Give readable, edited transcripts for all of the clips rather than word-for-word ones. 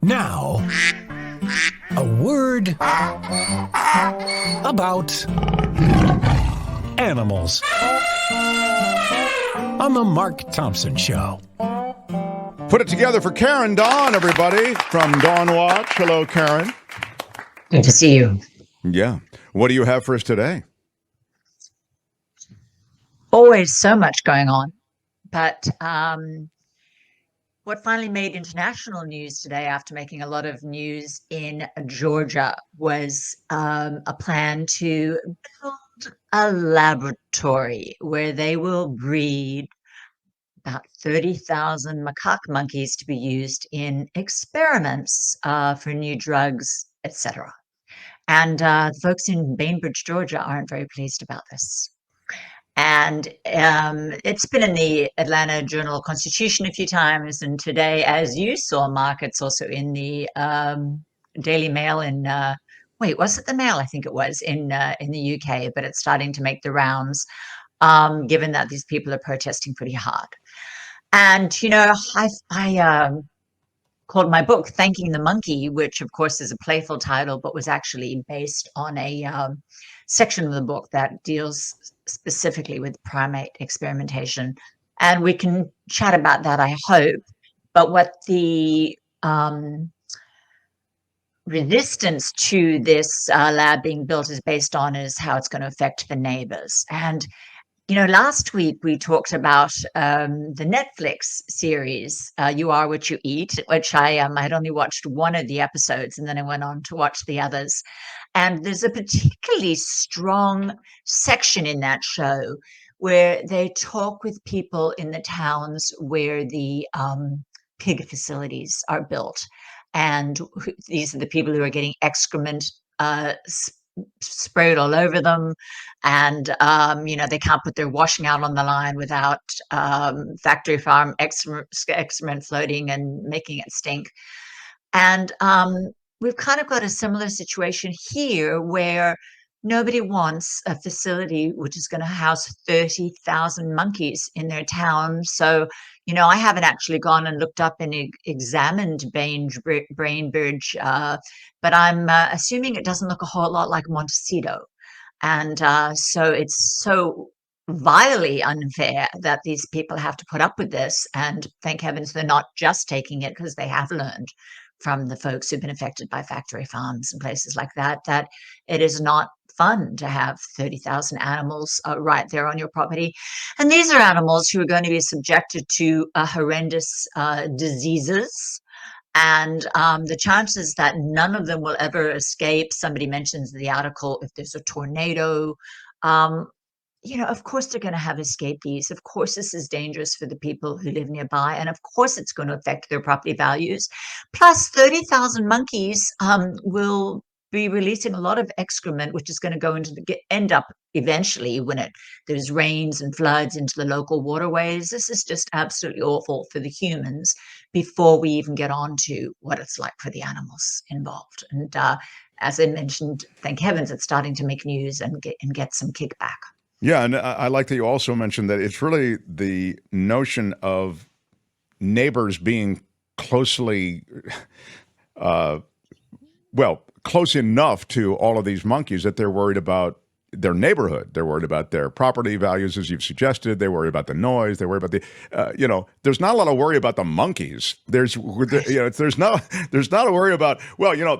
Now, a word about animals on the Mark Thompson Show. Put it together for Karen Dawn, everybody, from DawnWatch. Hello, Karen. Good to see you. Yeah. What do you have for us today? Always so much going on. But what finally made international news today, after making a lot of news in Georgia, was a plan to build a laboratory where they will breed about 30,000 macaque monkeys to be used in experiments for new drugs, etc. And the folks in Bainbridge, Georgia, aren't very pleased about this. And it's been in the Atlanta Journal-Constitution a few times, and today, as you saw, Mark, it's also in the Daily Mail in was it the Mail? I think it was in the UK, but it's starting to make the rounds, given that these people are protesting pretty hard. And I called my book "Thanking the Monkey," which of course is a playful title, but was actually based on a section of the book that deals specifically with primate experimentation. And we can chat about that, I hope. But what the resistance to this lab being built is based on is how it's going to affect the neighbors. And last week we talked about the Netflix series, You Are What You Eat, which I had only watched one of the episodes, and then I went on to watch the others. And there's a particularly strong section in that show where they talk with people in the towns where the pig facilities are built. And these are the people who are getting excrement sprayed all over them, and they can't put their washing out on the line without factory farm excrement floating and making it stink. And we've kind of got a similar situation here where nobody wants a facility which is going to house 30,000 monkeys in their town. So I haven't actually gone and looked up and examined Bainbridge, but I'm assuming it doesn't look a whole lot like Montecito. And so it's so vilely unfair that these people have to put up with this. And thank heavens they're not just taking it, because they have learned from the folks who've been affected by factory farms and places like that, that it is not fun to have 30,000 animals right there on your property. And these are animals who are going to be subjected to horrendous diseases. And the chances that none of them will ever escape. Somebody mentions in the article, if there's a tornado, of course they're going to have escapees. Of course this is dangerous for the people who live nearby. And of course it's going to affect their property values. Plus 30,000 monkeys will be releasing a lot of excrement, which is going to go into end up eventually when there's rains and floods into the local waterways. This is just absolutely awful for the humans before we even get on to what it's like for the animals involved. And as I mentioned, thank heavens it's starting to make news and get some kickback. Yeah, and I like that you also mentioned that it's really the notion of neighbors being closely, close enough to all of these monkeys that they're worried about their neighborhood. They're worried about their property values, as you've suggested. They worry about the noise. They worry about the, there's not a lot of worry about the monkeys. There's not a worry about,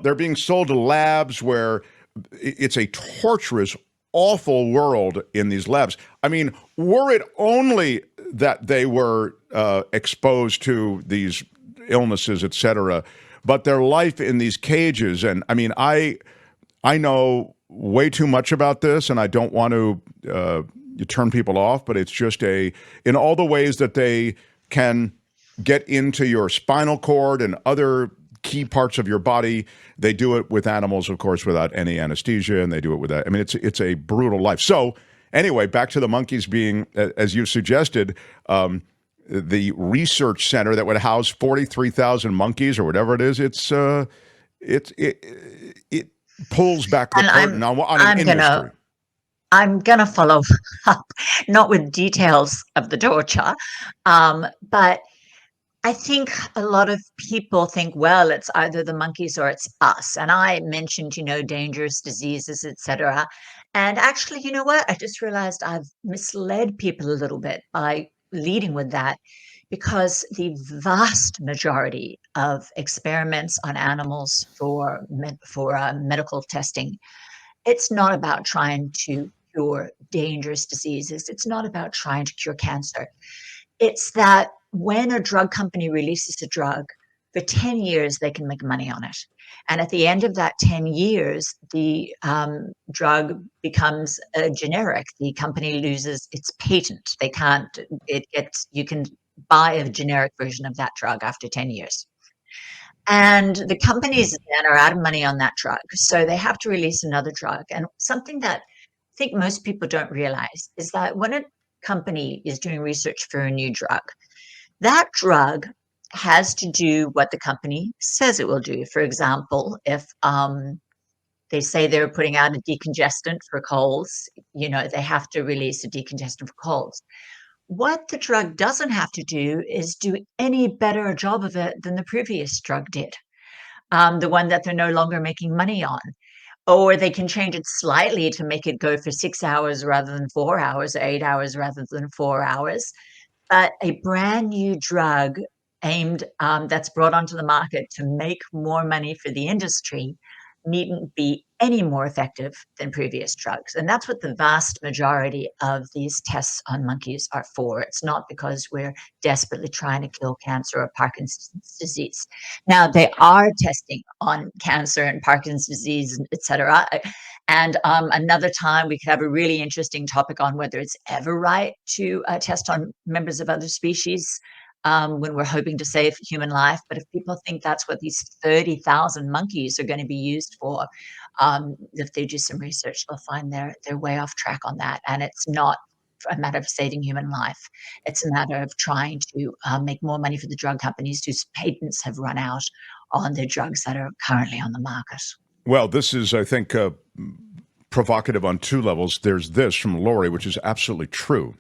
they're being sold to labs where it's a torturous, awful world in these labs. I mean, were it only that they were exposed to these illnesses, et cetera, but their life in these cages, and I mean, I know way too much about this, and I don't want to turn people off, but it's just in all the ways that they can get into your spinal cord and other key parts of your body. They do it with animals, of course, without any anesthesia, and they do it with that. I mean, it's a brutal life. So anyway, back to the monkeys being, as you suggested, the research center that would house 43,000 monkeys or whatever it is. It pulls back the curtain on an industry. I'm going to follow up, not with details of the torture, but I think a lot of people think, well, it's either the monkeys or it's us. And I mentioned, dangerous diseases, etc. And actually, you know what? I just realized I've misled people a little bit by leading with that because the vast majority of experiments on animals for medical testing, it's not about trying to cure dangerous diseases. It's not about trying to cure cancer. It's that when a drug company releases a drug, for 10 years, they can make money on it. And at the end of that 10 years, the drug becomes a generic. The company loses its patent. They can't, you can buy a generic version of that drug after 10 years. And the companies then are out of money on that drug. So they have to release another drug. And something that I think most people don't realize is that when a company is doing research for a new drug, that drug has to do what the company says it will do. For example, if they say they're putting out a decongestant for colds, they have to release a decongestant for colds. What the drug doesn't have to do is do any better a job of it than the previous drug did, the one that they're no longer making money on. Or they can change it slightly to make it go for 6 hours rather than 4 hours, or 8 hours rather than 4 hours. But a brand new drug aimed that's brought onto the market to make more money for the industry needn't be any more effective than previous drugs. And that's what the vast majority of these tests on monkeys are for. It's not because we're desperately trying to kill cancer or Parkinson's disease. Now, they are testing on cancer and Parkinson's disease, et cetera. And another time we could have a really interesting topic on whether it's ever right to test on members of other species when we're hoping to save human life. But if people think that's what these 30,000 monkeys are going to be used for, if they do some research, they'll find their way off track on that. And it's not a matter of saving human life. It's a matter of trying to make more money for the drug companies whose patents have run out on the drugs that are currently on the market. Well, this is, I think, provocative on two levels. There's this from Lori, which is absolutely true.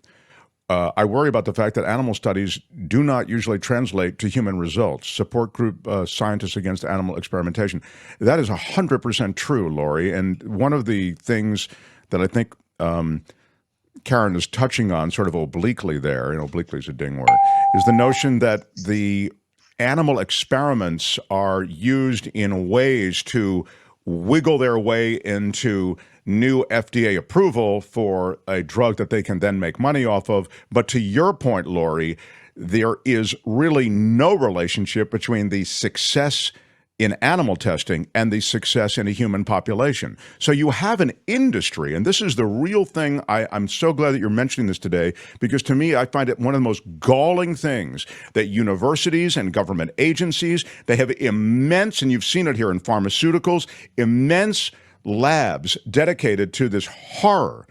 I worry about the fact that animal studies do not usually translate to human results. Support group Scientists Against Animal Experimentation. That is 100% true, Lori. And one of the things that I think Karen is touching on sort of obliquely there, and obliquely is a ding word, is the notion that the animal experiments are used in ways to wiggle their way into new FDA approval for a drug that they can then make money off of. But to your point, Lori, there is really no relationship between the success in animal testing and the success in a human population. So you have an industry, and this is the real thing. I'm so glad that you're mentioning this today, because to me, I find it one of the most galling things that universities and government agencies, they have immense, and you've seen it here in pharmaceuticals, immense labs dedicated to this horror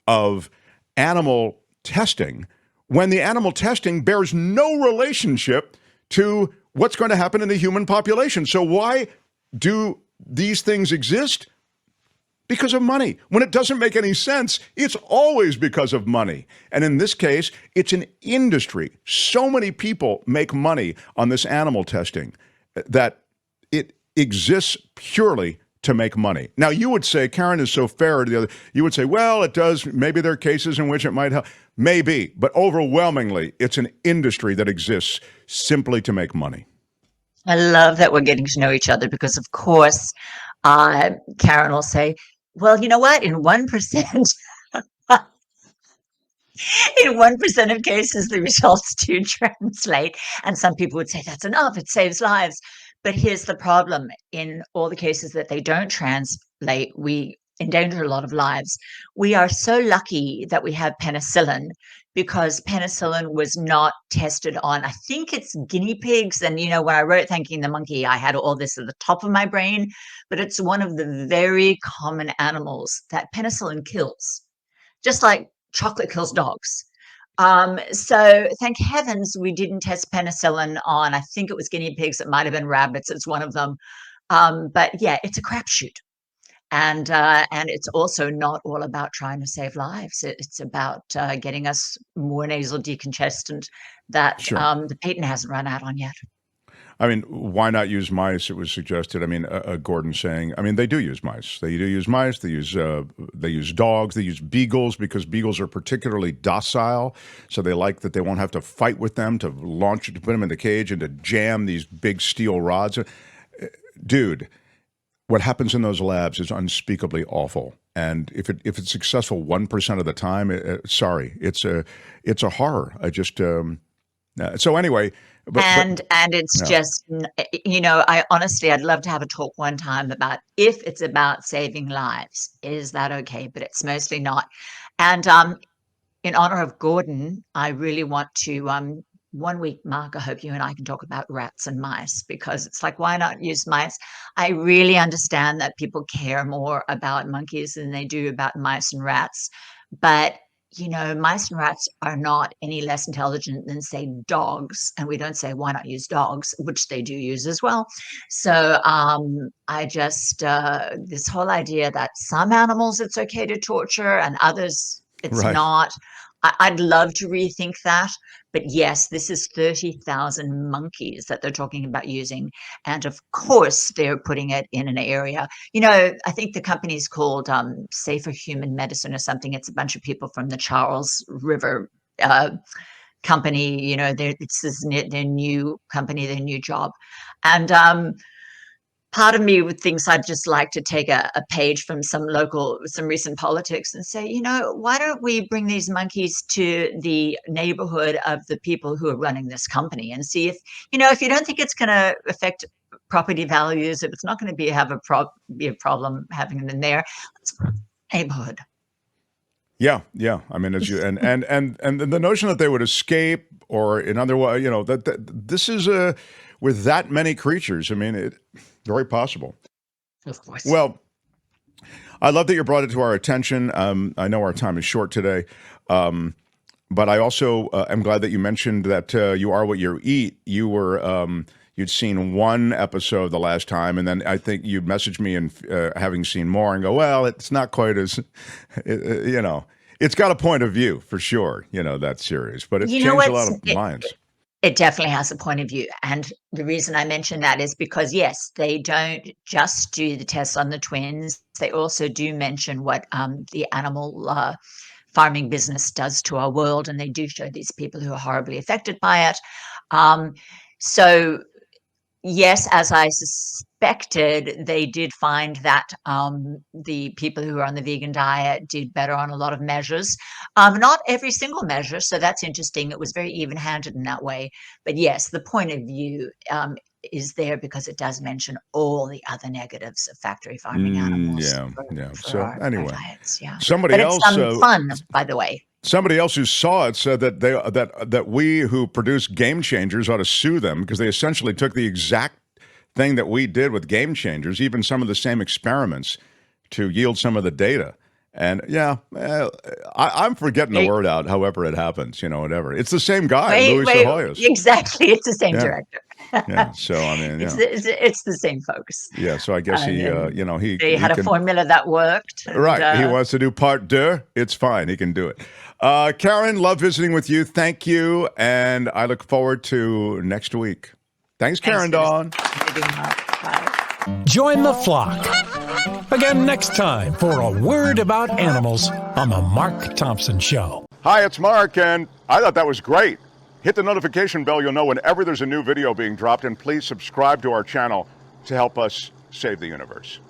of animal testing, when the animal testing bears no relationship to what's going to happen in the human population. So why do these things exist? Because of money. When it doesn't make any sense, it's always because of money. And in this case, it's an industry. So many people make money on this animal testing that it exists purely to make money. Now, you would say, Karen is so fair to the other, you would say, well, it does, maybe there are cases in which it might help. Maybe, but overwhelmingly, it's an industry that exists simply to make money. I love that we're getting to know each other because, of course, Karen will say, well, you know what? In 1%, in 1% of cases, the results do translate. And some people would say that's enough. It saves lives. But here's the problem. In all the cases that they don't translate, we endanger a lot of lives. We are so lucky that we have penicillin, because penicillin was not tested on, I think it's guinea pigs. And, when I wrote Thanking the Monkey, I had all this at the top of my brain, but it's one of the very common animals that penicillin kills, just like chocolate kills dogs. So thank heavens we didn't test penicillin on, I think it was guinea pigs, it might have been rabbits, it's one of them. But yeah, it's a crapshoot. And it's also not all about trying to save lives. It's about getting us more nasal decongestant that Sure. the patent hasn't run out on yet. I mean, why not use mice? It was suggested. I mean, Gordon saying, I mean, they do use mice. They do use mice. They use dogs. They use beagles because beagles are particularly docile. So they like that they won't have to fight with them to launch, to put them in the cage and to jam these big steel rods. Dude, what happens in those labs is unspeakably awful. And if it's successful 1% of the time, sorry, it's a horror. I just so anyway. And it's just, I honestly, I'd love to have a talk one time about if it's about saving lives, is that okay? But it's mostly not. And in honor of Gordon, I really want to, 1 week, Mark, I hope you and I can talk about rats and mice, because it's like, why not use mice? I really understand that people care more about monkeys than they do about mice and rats. But mice and rats are not any less intelligent than, say, dogs. And we don't say, why not use dogs, which they do use as well. So I just, this whole idea that some animals it's okay to torture and others it's Right. not. I'd love to rethink that. But yes, this is 30,000 monkeys that they're talking about using. And of course, they're putting it in an area. I think the company's called Safer Human Medicine or something. It's a bunch of people from the Charles River company. It's their new company, their new job. And part of me thinks I'd just like to take a page from some recent politics and say, why don't we bring these monkeys to the neighborhood of the people who are running this company and see if you don't think it's going to affect property values, if it's not going to be a problem having them in there, let's put neighborhood. Yeah. I mean, as you and the notion that they would escape, or in other way, that this is with that many creatures. I mean, very possible. Of course. Well, I love that you brought it to our attention. I know our time is short today, but I also am glad that you mentioned that you are what you eat. You were you'd seen one episode the last time, and then I think you messaged me and having seen more and go, well, it's not quite as, it's got a point of view for sure, that series, but it's changed a lot of minds. It definitely has a point of view. And the reason I mention that is because, yes, they don't just do the tests on the twins. They also do mention what the animal farming business does to our world. And they do show these people who are horribly affected by it. So, yes, as I suspected, they did find that the people who are on the vegan diet did better on a lot of measures. Not every single measure, so that's interesting. It was very even-handed in that way. But yes, the point of view is there because it does mention all the other negatives of factory farming animals. Yeah. For So our anyway, diets, yeah. Somebody but else it's fun, by the way. Somebody else who saw it said that that we who produce Game Changers ought to sue them because they essentially took the exact thing that we did with Game Changers, even some of the same experiments, to yield some of the data. And I'm for getting the word out, however it happens, whatever. It's the same guy, Luis Ahoyas. Exactly, it's the same director. Yeah. So I mean, it's the same folks. Yeah. So I guess they had a formula that worked. Right. He wants to do part deux. It's fine. He can do it. Karen, love visiting with you. Thank you, and I look forward to next week. Thanks, Karen Dawn. Join the flock. Again next time for A Word About Animals on The Mark Thompson Show. Hi, it's Mark, and I thought that was great. Hit the notification bell. You'll know whenever there's a new video being dropped, and please subscribe to our channel to help us save the universe.